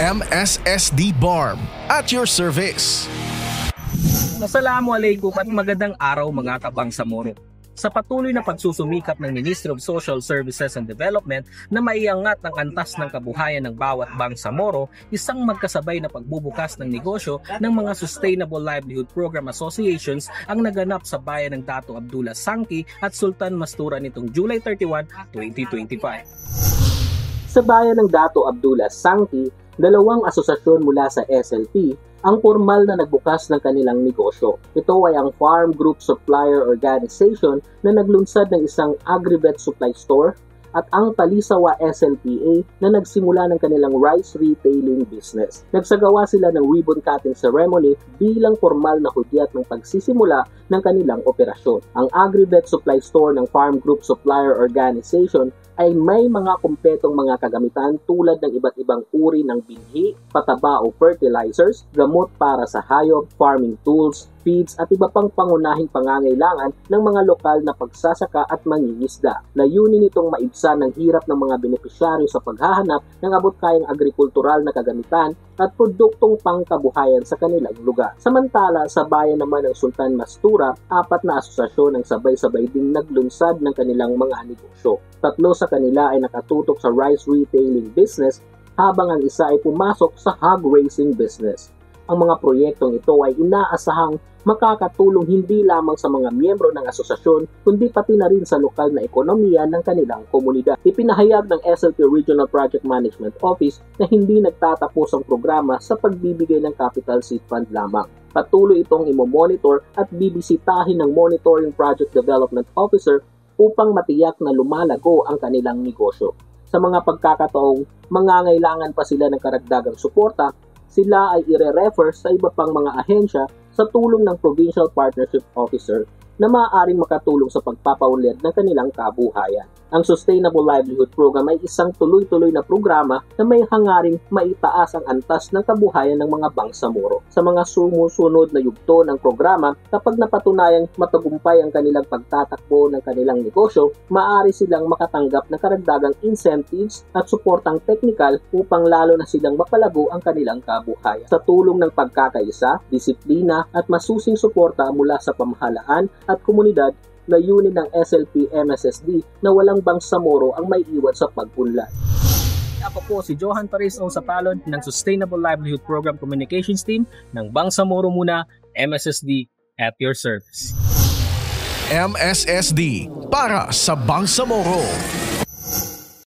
MSSD BARM at your service. Assalamualaikum at magandang araw mga kabangsamoro. Sa patuloy na pagsusumikap ng Ministry of Social Services and Development na maiangat ang antas ng kabuhayan ng bawat bangsamoro, isang magkasabay na pagbubukas ng negosyo ng mga Sustainable Livelihood Program Associations ang naganap sa bayan ng Dato Abdullah Sangki at Sultan Mastura nitong July 31, 2025. Sa bayan ng Dato Abdullah Sangki, dalawang asosasyon mula sa SLP ang formal na nagbukas ng kanilang negosyo. Ito ay ang Farm Group Supplier Organization na naglunsad ng isang agri-vet supply store at ang Talisawa SLPA na nagsimula ng kanilang rice retailing business. Nagsagawa sila ng ribbon cutting ceremony bilang formal na hudyat ng pagsisimula ng kanilang operasyon. Ang agri-vet supply store ng Farm Group Supplier Organization ay may mga kumpletong mga kagamitan tulad ng iba't ibang uri ng binhi, pataba o fertilizers, gamot para sa hayop, farming tools, feeds at iba pang pangunahing pangangailangan ng mga lokal na pagsasaka at mangingisda. Layunin nitong maibsan ng hirap ng mga benepisyaryo sa paghahanap ng abot-kayang agrikultural na kagamitan at produktong pangkabuhayan sa kanilang lugar. Samantala, sa bayan naman ng Sultan Mastura, 4 na asosasyon ang sabay-sabay ding naglunsad ng kanilang mga negosyo. 3 sa kanila ay nakatutok sa rice retailing business habang ang isa ay pumasok sa hog raising business. Ang mga proyektong ito ay inaasahang makakatulong hindi lamang sa mga miyembro ng asosasyon kundi pati na rin sa lokal na ekonomiya ng kanilang komunidad. Ipinahayag ng SLP Regional Project Management Office na hindi nagtatapos ang programa sa pagbibigay ng capital seed fund lamang. Patuloy itong imomonitor at bibisitahin ng Monitoring Project Development Officer upang matiyak na lumalago ang kanilang negosyo. Sa mga pagkakataong mangangailangan pa sila ng karagdagang suporta, sila ay ire-refer sa iba pang mga ahensya sa tulong ng Provincial Partnership Officer na maaaring makatulong sa pagpapaunlad ng kanilang kabuhayan. Ang Sustainable Livelihood Program ay isang tuloy-tuloy na programa na may hangaring maitaas ang antas ng kabuhayan ng mga bangsamoro. Sa mga sumusunod na yugto ng programa, kapag napatunayang matagumpay ang kanilang pagtatakbo ng kanilang negosyo, maaari silang makatanggap ng karagdagang incentives at suportang teknikal upang lalo na silang mapalago ang kanilang kabuhayan. Sa tulong ng pagkakaisa, disiplina at masusing suporta mula sa pamahalaan at komunidad, layunin ng SLP MSSD na walang bangsamoro ang may iwan sa pag-unlad. Ako po si Johan Parisong Sapalon ng Sustainable Livelihood Program Communications Team ng Bangsamoro Muna, MSSD at your service. MSSD para sa Bangsamoro.